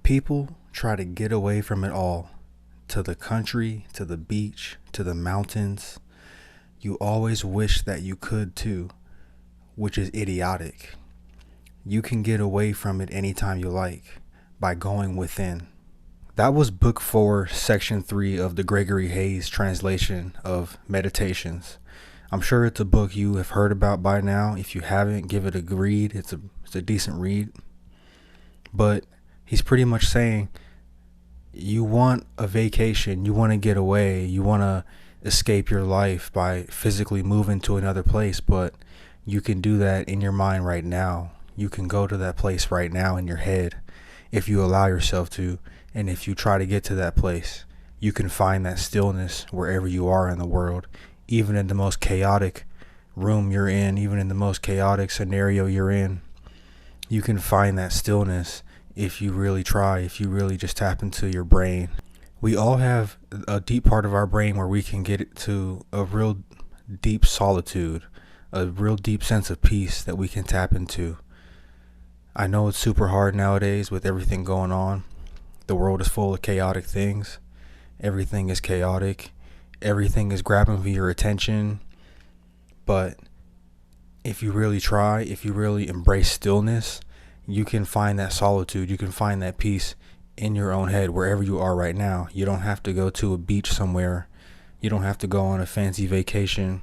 People try to get away from it all, to the country, to the beach, to the mountains. You always wish that you could too, which is idiotic. You can get away from it anytime you like by going within. That was book 4, section 3 of the Gregory Hayes translation of Meditations. I'm sure it's a book you have heard about by now. If you haven't, give it a read. It's a decent read. But he's pretty much saying you want a vacation, you want to get away, you want to escape your life by physically moving to another place, but you can do that in your mind right now. You can go to that place right now in your head if you allow yourself to, and if you try to get to that place, you can find that stillness wherever you are in the world, even in the most chaotic room you're in, even in the most chaotic scenario you're in. You can find that stillness if you really try, if you really just tap into your brain. We all have a deep part of our brain where we can get to a real deep solitude, a real deep sense of peace that we can tap into. I know it's super hard nowadays with everything going on. The world is full of chaotic things. Everything is chaotic. Everything is grabbing for your attention. But if you really try, if you really embrace stillness, you can find that solitude. You can find that peace in your own head wherever you are right now. You don't have to go to a beach somewhere. You don't have to go on a fancy vacation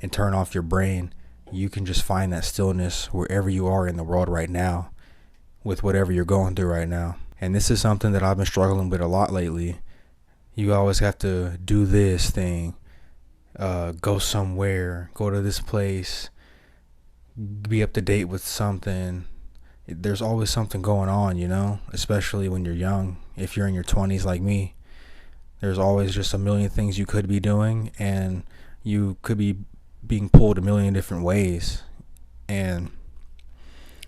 and turn off your brain. You can just find that stillness wherever you are in the world right now with whatever you're going through right now. And this is something that I've been struggling with a lot lately. You always have to do this thing, go somewhere, go to this place, be up to date with something. There's always something going on, especially when you're young. If you're in your 20s like me, there's always just a million things you could be doing, and you could be being pulled a million different ways. And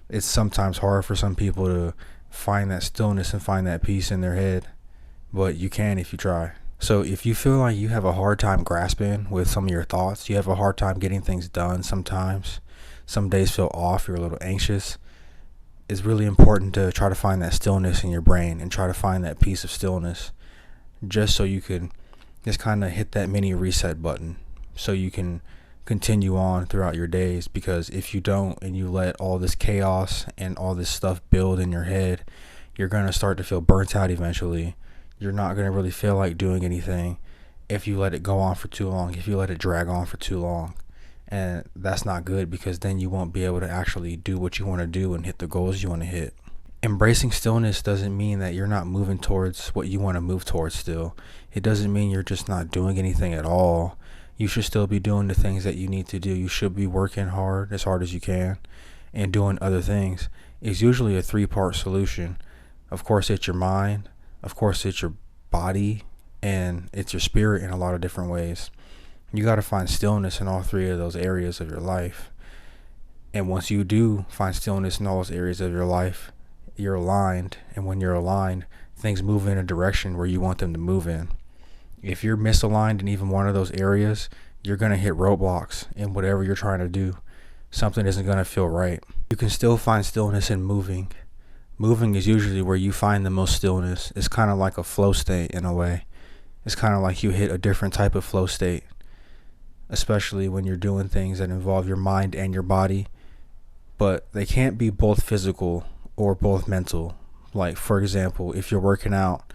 it's sometimes hard for some people to find that stillness and find that peace in their head, but you can if you try. So if you feel like you have a hard time grasping with some of your thoughts, you have a hard time getting things done sometimes, some days feel off, you're a little anxious, it's really important to try to find that stillness in your brain and try to find that peace of stillness, just so you can just kind of hit that mini reset button so you can continue on throughout your days. Because if you don't, and you let all this chaos and all this stuff build in your head, you're going to start to feel burnt out eventually. You're not going to really feel like doing anything if you let it go on for too long, if you let it drag on for too long. And that's not good, because then you won't be able to actually do what you want to do and hit the goals you want to hit. Embracing stillness doesn't mean that you're not moving towards what you want to move towards still. It doesn't mean you're just not doing anything at all. You should still be doing the things that you need to do. You should be working hard as you can, and doing other things. It's usually a 3-part solution. Of course, it's your mind. Of course, it's your body, and it's your spirit in a lot of different ways. You got to find stillness in all 3 of those areas of your life. And once you do find stillness in all those areas of your life, you're aligned. And when you're aligned, things move in a direction where you want them to move in. If you're misaligned in even one of those areas, you're going to hit roadblocks in whatever you're trying to do. Something isn't going to feel right. You can still find stillness in moving. Moving is usually where you find the most stillness. It's kind of like a flow state in a way. It's kind of like you hit a different type of flow state, especially when you're doing things that involve your mind and your body. But they can't be both physical or both mental. Like, for example, if you're working out,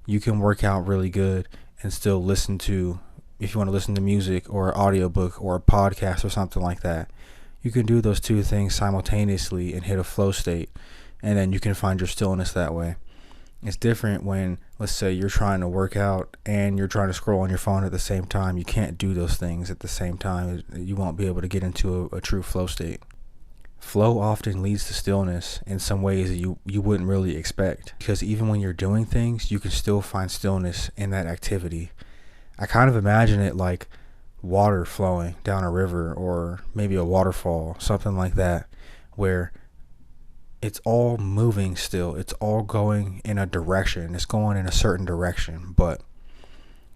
you can work out really good and still listen to, if you want to listen to music or an audiobook or a podcast or something like that, you can do those 2 things simultaneously and hit a flow state, and then you can find your stillness that way. It's different when, let's say, you're trying to work out and you're trying to scroll on your phone at the same time. You can't do those things at the same time. You won't be able to get into a true flow state. Flow often leads to stillness in some ways that you wouldn't really expect, because even when you're doing things, you can still find stillness in that activity. I kind of imagine it like water flowing down a river, or maybe a waterfall, something like that, where it's all moving still. It's all going in a direction. It's going in a certain direction, but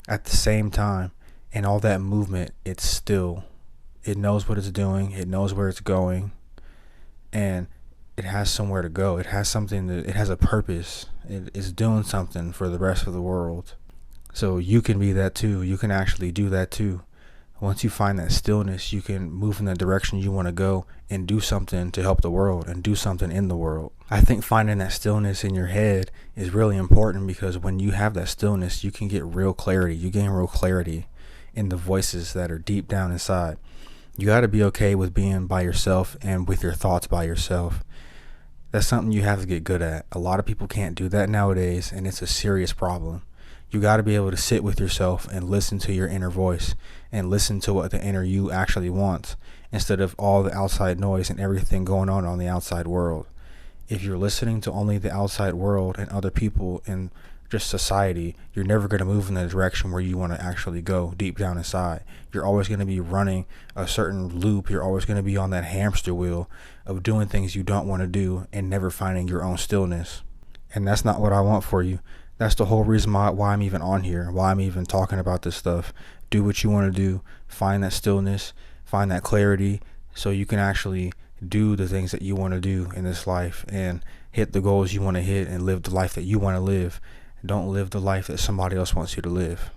at the same time, in all that movement, it's still. It knows what it's doing. It knows where it's going. And it has somewhere to go. It has something that it has a purpose. It is doing something for the rest of the world. So you can be that too. You can actually do that too. Once you find that stillness, you can move in the direction you want to go and do something to help the world and do something in the world. I think finding that stillness in your head is really important, because when you have that stillness, you can get real clarity. You gain real clarity in the voices that are deep down inside. You got to be okay with being by yourself and with your thoughts by yourself. That's something you have to get good at. A lot of people can't do that nowadays, and it's a serious problem. You got to be able to sit with yourself and listen to your inner voice and listen to what the inner you actually wants, instead of all the outside noise and everything going on the outside world. If you're listening to only the outside world and other people and just society, you're never going to move in the direction where you want to actually go deep down inside. You're always going to be running a certain loop. You're always going to be on that hamster wheel of doing things you don't want to do and never finding your own stillness. And that's not what I want for you. That's the whole reason why I'm even on here, why I'm even talking about this stuff. Do what you want to do. Find that stillness, find that clarity, so you can actually do the things that you want to do in this life and hit the goals you want to hit and live the life that you want to live. Don't live the life that somebody else wants you to live.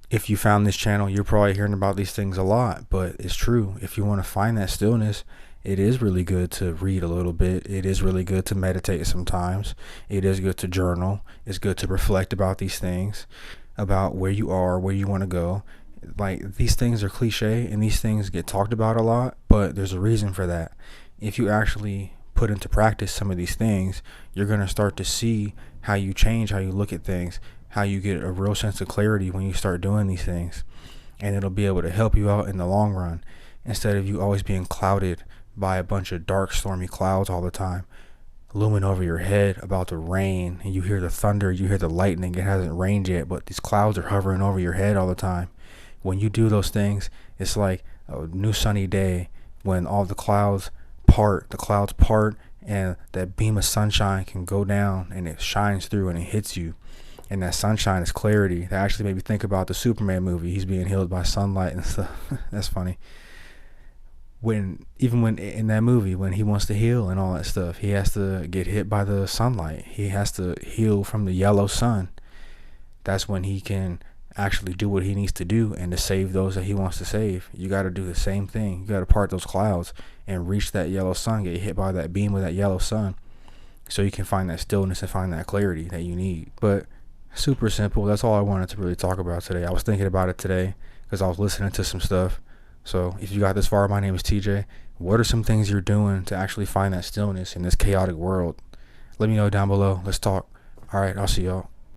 If you found this channel, you're probably hearing about these things a lot, but it's true. If you want to find that stillness, it is really good to read a little bit. It is really good to meditate sometimes. It is good to journal. It's good to reflect about these things, about where you are, where you want to go. Like, these things are cliche and these things get talked about a lot, but there's a reason for that. If you actually put into practice some of these things, you're going to start to see how you change, how you look at things, how you get a real sense of clarity when you start doing these things. And it'll be able to help you out in the long run, instead of you always being clouded by a bunch of dark, stormy clouds all the time, looming over your head, about to rain, and you hear the thunder, you hear the lightning. It hasn't rained yet, but these clouds are hovering over your head all the time. When you do those things, it's like a new sunny day when all the clouds part, and that beam of sunshine can go down and it shines through and it hits you. And that sunshine is clarity. That actually made me think about the Superman movie. He's being healed by sunlight and stuff. That's funny. Even when in that movie, when he wants to heal and all that stuff, he has to get hit by the sunlight. He has to heal from the yellow sun. That's when he can actually do what he needs to do and to save those that he wants to save. You got to do the same thing. You got to part those clouds and reach that yellow sun, get hit by that beam of that yellow sun, so you can find that stillness and find that clarity that you need. But super simple. That's all I wanted to really talk about today. I was thinking about it today because I was listening to some stuff. So if you got this far, my name is TJ. What are some things you're doing to actually find that stillness in this chaotic world? Let me know down below. Let's talk. All right, I'll see y'all.